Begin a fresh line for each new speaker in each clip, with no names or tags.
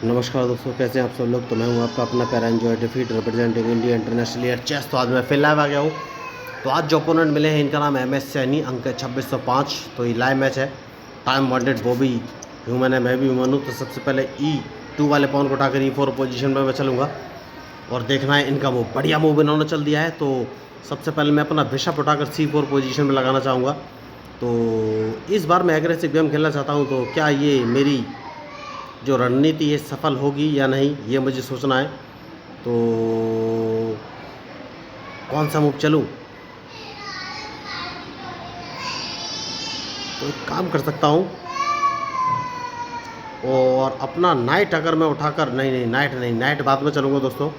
नमस्कार दोस्तों, कैसे हैं आप सब लोग। तो मैं हूं आपका अपना प्यारा enjoy defeat representing India international air chess. तो आज मैं फिर लाइव आ गया हूं। तो आज जो ओपोनेंट मिले हैं इनका नाम है MS सैनी, अंक है 2605। तो ये लाइव मैच है, टाइम वांटेड। वो भी ह्यूमन है, मैं भी ह्यूमन हूँ। तो सबसे पहले E2 वाले पॉन को उठाकर E4 पोजीशन में मैं चलूँगा और देखना है इनका मूव। बढ़िया मूव इन्होंने चल दिया है। तो सबसे पहले मैं अपना बिशप उठाकर C4 पोजीशन में लगाना चाहूँगा। तो इस बार मैं एग्रेसिव गेम खेलना चाहता हूँ। तो क्या ये मेरी जो रणनीति है सफल होगी या नहीं, ये मुझे सोचना है। तो कौन सा मूव चलूं? तो एक काम कर सकता हूं और अपना नाइट अगर मैं उठाकर, नहीं नाइट नहीं, नाइट बाद में चलूँगा दोस्तों।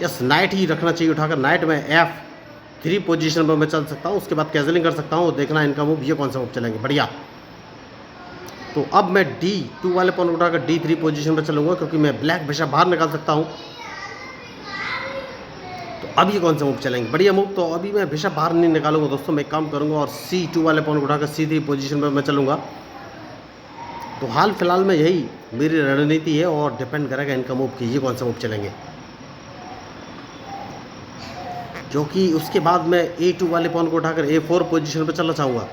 यस, नाइट ही रखना चाहिए उठाकर। नाइट में F3 पोजीशन पर मैं चल सकता हूँ, उसके बाद कैजलिंग कर सकता हूँ। देखना इनका मूव, ये कौन सा मूव चलेंगे। बढ़िया। तो अब मैं D2 वाले पॉन उठाकर D3 पोजीशन पर चलूँगा, क्योंकि मैं ब्लैक बिशप बाहर निकाल सकता हूँ। तो अब ये कौन सा मूव चलेंगे। बढ़िया मूव। तो अभी मैं बिशप बाहर नहीं निकालूंगा दोस्तों, मैं एक काम करूँगा और C2 वाले पॉन उठाकर C3 पोजीशन पर मैं चलूँगा। तो हाल फिलहाल में यही मेरी रणनीति है और डिपेंड करेगा इनका मूव कि ये कौन सा मूव चलेंगे। क्योंकि उसके बाद मैं A2 वाले पॉन को उठाकर A4 पोजीशन पर चलना चाहूँगा।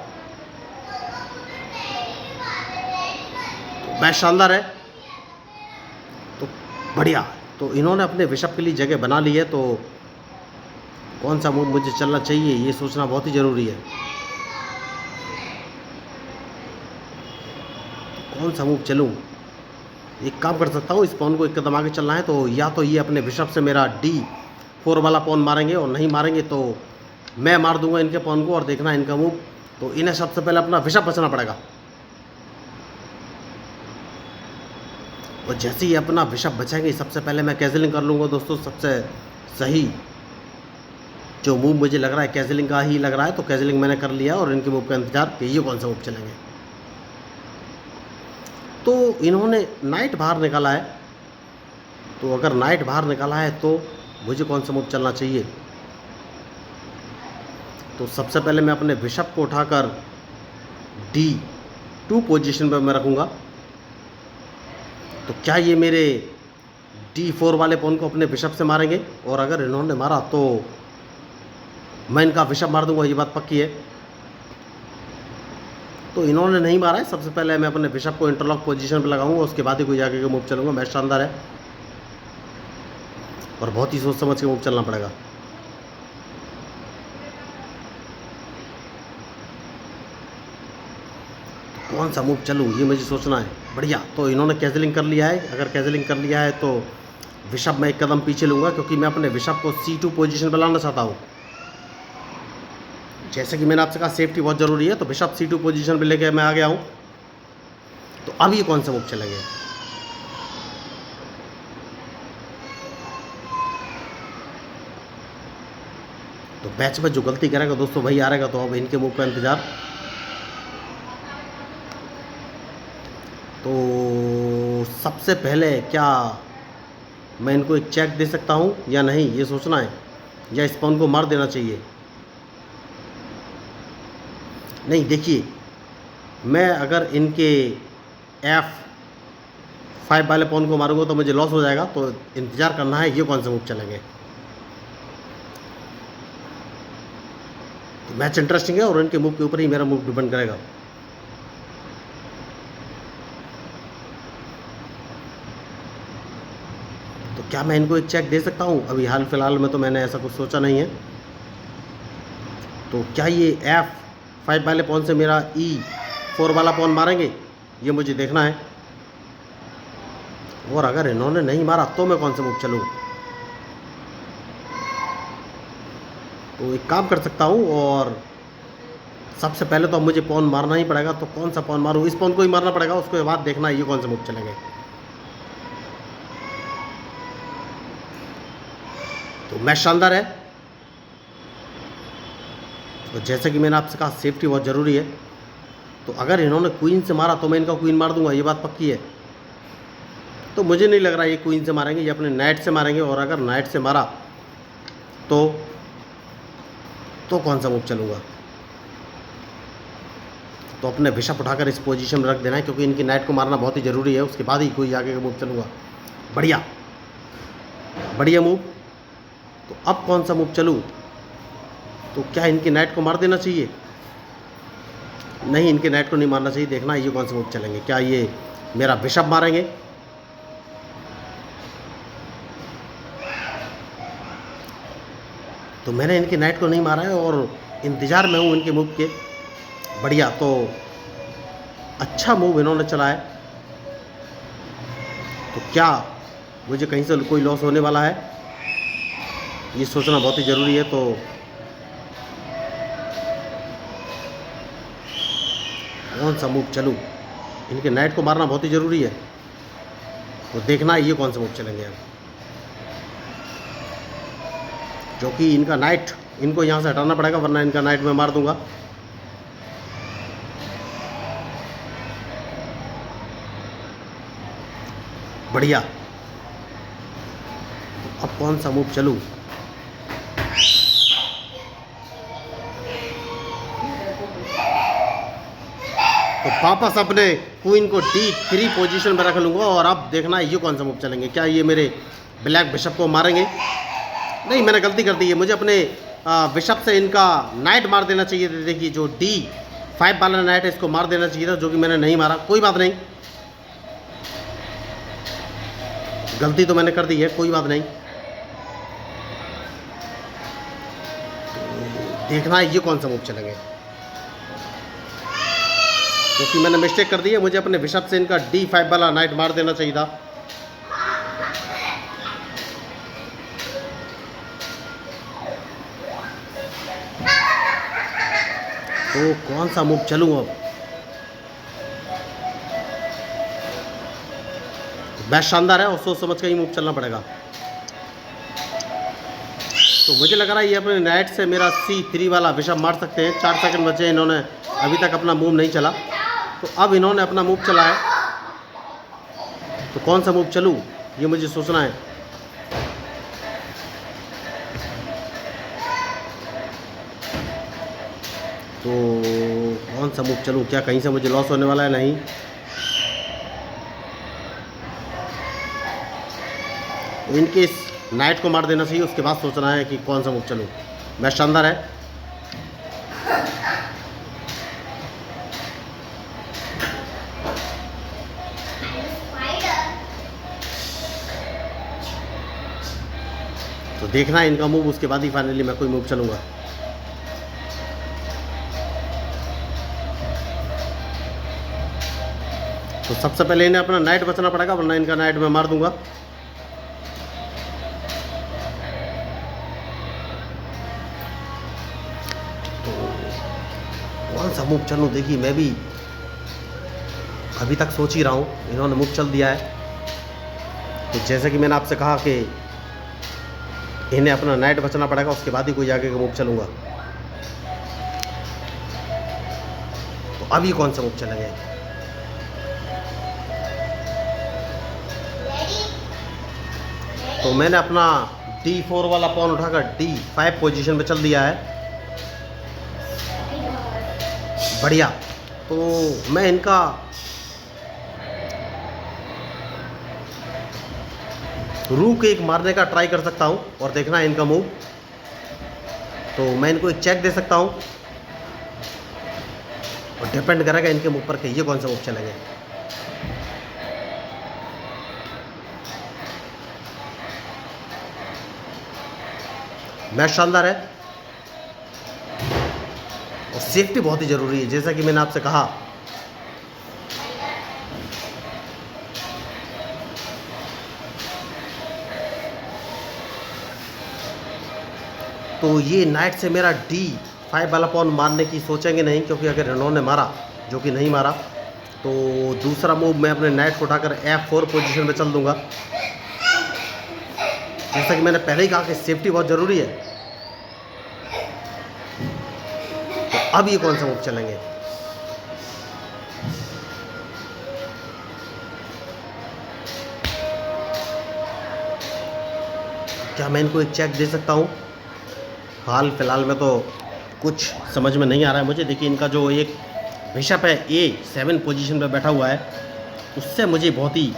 तो मैच शानदार है। तो बढ़िया। तो इन्होंने अपने बिशप के लिए जगह बना ली है। तो कौन सा मूव मुझे चलना चाहिए, ये सोचना बहुत ही ज़रूरी है। कौन सा मूव चलूँ? एक काम कर सकता हूँ, इस पॉन को एक कदम आगे चलना है। तो या तो ये अपने बिशप से मेरा D4 वाला पॉन मारेंगे, और नहीं मारेंगे तो मैं मार दूंगा इनके पॉन को, और देखना इनका मूव। तो इन्हें सबसे पहले अपना बिशप बचना पड़ेगा। और जैसे ही अपना बिशप बचेंगे, सबसे पहले मैं कैजलिंग कर लूँगा दोस्तों। सबसे सही जो मूव मुझे लग रहा है कैजलिंग का ही लग रहा है। तो कैजलिंग मैंने कर लिया और इनके मूव का इंतजार कि ये कौन सा मूव चलेंगे। तो इन्होंने नाइट बाहर निकाला है। तो अगर नाइट बाहर निकाला है तो मुझे कौन सा मूव चलना चाहिए। तो सबसे पहले मैं अपने बिशप को उठाकर D2 पोजीशन पर मैं रखूँगा। तो क्या ये मेरे D4 वाले पॉन को अपने बिशप से मारेंगे, और अगर इन्होंने मारा तो मैं इनका बिशप मार दूंगा, ये बात पक्की है। तो इन्होंने नहीं मारा है। सबसे पहले मैं अपने बिशप को इंटरलॉक पोजीशन पर लगाऊंगा, उसके बाद ही कोई आगे का मूव चलूंगा। मैच शानदार है और बहुत ही सोच समझ के मूव चलना पड़ेगा। तो कौन सा मूव चलूँ, ये मुझे सोचना है। बढ़िया। तो इन्होंने कैजलिंग कर लिया है। अगर कैजलिंग कर लिया है तो बिशप मैं एक कदम पीछे लूँगा, क्योंकि मैं अपने बिशप को C2 पोजीशन पर लाना चाहता हूँ। जैसे कि मैंने आपसे कहा, सेफ्टी बहुत ज़रूरी है। तो बिशप C2 पोजीशन पे लेके मैं आ गया हूँ। तो अब ये कौन सा मूव चलेंगे। तो मैच में जो गलती करेगा दोस्तों वही हारेगा। तो अब इनके मूव का इंतजार। तो सबसे पहले क्या मैं इनको एक चेक दे सकता हूँ या नहीं, ये सोचना है, या इस पॉन को मार देना चाहिए। नहीं, देखिए, मैं अगर इनके F5 वाले पॉन को मारूंगा तो मुझे लॉस हो जाएगा। तो इंतज़ार करना है ये कौन सा मूव चलेंगे। तो मैच इंटरेस्टिंग है और इनके मूव के ऊपर ही मेरा मूव डिपेंड करेगा। तो क्या मैं इनको एक चेक दे सकता हूँ? अभी हाल फिलहाल में तो मैंने ऐसा कुछ सोचा नहीं है। तो क्या ये F5 वाले पॉन से मेरा E4 वाला पॉन मारेंगे, ये मुझे देखना है। और अगर इन्होंने नहीं मारा तो मैं कौन सा मूव चलूँ। तो एक काम कर सकता हूँ, और सबसे पहले तो अब मुझे पॉन मारना ही पड़ेगा। तो कौन सा पॉन मारूँ, इस पॉन को ही मारना पड़ेगा। उसके बाद देखना है ये कौन सा मूव चलेंगे। तो मैच शानदार है। तो जैसे कि मैंने आपसे कहा, सेफ्टी बहुत ज़रूरी है। तो अगर इन्होंने क्वीन से मारा तो मैं इनका क्वीन मार दूंगा, ये बात पक्की है। तो मुझे नहीं लग रहा ये क्वीन से मारेंगे, ये अपने नाइट से मारेंगे। और अगर नाइट से मारा तो कौन सा मूव चलूँगा। तो तो अपने बिशप उठाकर इस पोजीशन में रख देना है, क्योंकि इनकी नाइट को मारना बहुत ही ज़रूरी है। उसके बाद ही कोई आगे का मूव चलूँगा। बढ़िया बढ़िया मूव। तो अब कौन सा मूव चलूँ? तो क्या इनकी नाइट को मार देना चाहिए? नहीं, इनके नाइट को नहीं मारना चाहिए। देखना ये कौन सा मूव चलेंगे। क्या ये मेरा बिशप मारेंगे? तो मैंने इनकी नाइट को नहीं मारा है और इंतज़ार में हूँ इनके मूव के। बढ़िया, तो अच्छा मूव इन्होंने चला है। तो क्या मुझे कहीं से कोई लॉस होने वाला है? ये सोचना बहुत ही ज़रूरी है। तो कौन सा मूव चलूँ? इनके नाइट को मारना बहुत ही ज़रूरी है। तो देखना ये कौन सा मूव चलेंगे अब, जो कि इनका नाइट, इनको यहाँ से हटाना पड़ेगा, वरना इनका नाइट मैं मार दूंगा। बढ़िया। तो अब कौन सा मूव चलूँ? तो वापस अपने क्वीन को D3 पोजीशन में रख लूँगा। और अब देखना ये कौन सा मूव चलेंगे। क्या ये मेरे ब्लैक बिशप को मारेंगे? नहीं, मैंने गलती कर दी है। मुझे अपने बिशप से इनका नाइट मार देना चाहिए था। देखिए, जो D5 वाला नाइट है इसको मार देना चाहिए था, जो कि मैंने नहीं मारा। कोई बात नहीं, गलती तो मैंने कर दी है, कोई बात नहीं। तो देखना है ये कौन सा मूव चलेंगे, क्योंकि मैंने मिस्टेक कर दी है। मुझे अपने बिशप से इनका D5 वाला नाइट मार देना चाहिए था। तो कौन सा मूव चलूँ अब? बेस्ट शानदार है और सोच समझ कर ही मूव चलना पड़ेगा। तो मुझे लग रहा है ये अपने नाइट से मेरा C3 वाला बिशप मार सकते हैं। 4 सेकंड बचे, इन्होंने अभी तक अपना मूव नहीं चला। तो अब इन्होंने अपना मूव चला है। तो कौन सा मूव चलूँ ये मुझे सोचना है। तो कौन सा मूव चलूँ? क्या कहीं से मुझे लॉस होने वाला है? नहीं। तो इनके इस नाइट को मार देना चाहिए, उसके बाद सोचना है कि कौन सा मूव चलूँ। बेस्ट शानदार है। तो देखना है इनका मूव, उसके बाद ही फाइनली मैं कोई मूव चलूँगा। तो सबसे पहले इन्हें अपना नाइट बचाना पड़ेगा, वरना इनका नाइट मैं मार दूंगा। तो कौन सा मूव चलूँ? देखिए, मैं भी अभी तक सोच ही रहा हूँ। इन्होंने मूव चल दिया है। तो जैसे कि मैंने आपसे कहा कि इन्हें अपना नाइट बचाना पड़ेगा, उसके बाद ही कोई आगे का मूव चलूँगा। तो अब ये कौन सा मूव चलेंगे? तो मैंने अपना D4 वाला पॉन उठाकर D5 पोजीशन में चल दिया है। बढ़िया। तो मैं इनका रूक एक मारने का ट्राई कर सकता हूं और देखना है इनका मूव। तो मैं इनको एक चेक दे सकता हूं और डिपेंड करेगा इनके मूव पर कि ये कौन सा मूव चलेंगे। मैच शानदार है और सेफ्टी बहुत ही ज़रूरी है, जैसा कि मैंने आपसे कहा। तो ये नाइट से मेरा D5 वाला पॉन मारने की सोचेंगे नहीं, क्योंकि अगर इन्होंने मारा, जो कि नहीं मारा, तो दूसरा मूव मैं अपने नाइट को उठाकर F4 पोजीशन में चल दूंगा। जैसा कि मैंने पहले ही कहा कि सेफ्टी बहुत ज़रूरी है। तो अब ये कौन सा मूव चलेंगे? क्या मैं इनको एक चेक दे सकता हूँ? हाल फिलहाल में तो कुछ समझ में नहीं आ रहा है मुझे। देखिए, इनका जो एक बिशप है A7 पोजीशन पे बैठा हुआ है, उससे मुझे बहुत ही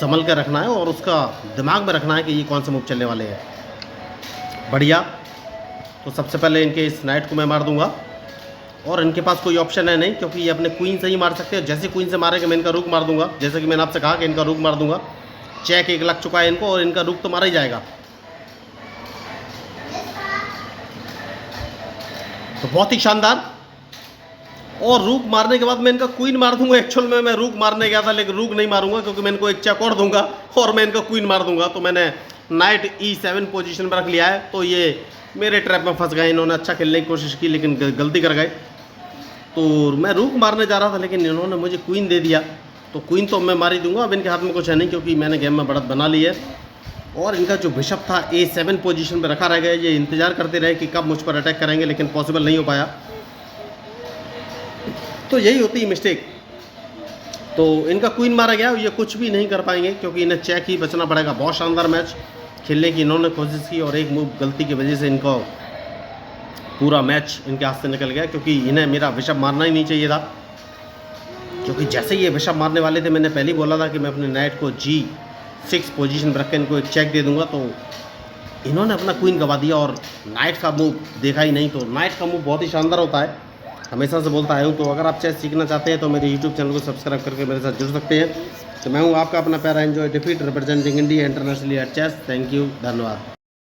संभल कर रखना है और उसका दिमाग में रखना है कि ये कौन से मूव चलने वाले हैं। बढ़िया। तो सबसे पहले इनके इस नाइट को मैं मार दूंगा और इनके पास कोई ऑप्शन है नहीं, क्योंकि ये अपने क्वीन से ही मार सकते हैं। जैसे क्वीन से मारेंगे मैं इनका रुक मार दूंगा, जैसे कि मैंने आपसे कहा कि इनका रुक मार दूंगा। चेक एक लग चुका है इनको और इनका रुक तो मारा ही जाएगा। तो बहुत ही शानदार। और रूक मारने के बाद मैं इनका क्वीन मार दूंगा। एक्चुअल में मैं रूक मारने गया था, लेकिन रूक नहीं मारूंगा क्योंकि मैं इनको एक चेक और दूंगा और मैं इनका क्वीन मार दूंगा। तो मैंने नाइट E7 पोजीशन पर रख लिया है। तो ये मेरे ट्रैप में फंस गए। इन्होंने अच्छा खेलने की कोशिश की लेकिन गलती कर गए। तो मैं रूक मारने जा रहा था लेकिन इन्होंने मुझे क्वीन दे दिया। तो क्वीन तो मैं मार ही दूंगा। अब इनके हाथ में कुछ है नहीं क्योंकि मैंने गेम में बढ़त बना ली है। और इनका जो बिशप था A7 पोजीशन पर रखा रह गया। ये इंतजार करते रहे कि कब मुझ पर अटैक करेंगे, लेकिन पॉसिबल नहीं हो पाया। तो यही होती है मिस्टेक। तो इनका क्वीन मारा गया, ये कुछ भी नहीं कर पाएंगे क्योंकि इन्हें चेक ही बचना पड़ेगा। बहुत शानदार मैच खेलने की इन्होंने कोशिश की और एक मूव गलती की वजह से इनको पूरा मैच इनके हाथ से निकल गया, क्योंकि इन्हें मेरा बिशप मारना ही नहीं चाहिए था। क्योंकि जैसे ये बिशप मारने वाले थे, मैंने पहले ही बोला था कि मैं अपने नाइट को G6 पोजीशन पर रख के इनको एक चेक दे दूंगा। तो इन्होंने अपना क्वीन गवा दिया और नाइट का मूव देखा ही नहीं। तो नाइट का मूव बहुत ही शानदार होता है, हमेशा से बोलता आया हूँ। तो अगर आप चेस सीखना चाहते हैं तो मेरे यूट्यूब चैनल को सब्सक्राइब करके मेरे साथ जुड़ सकते हैं। तो मैं हूँ आपका अपना प्यारा enjoy defeat representing India internationally at chess. Thank you, धन्यवाद।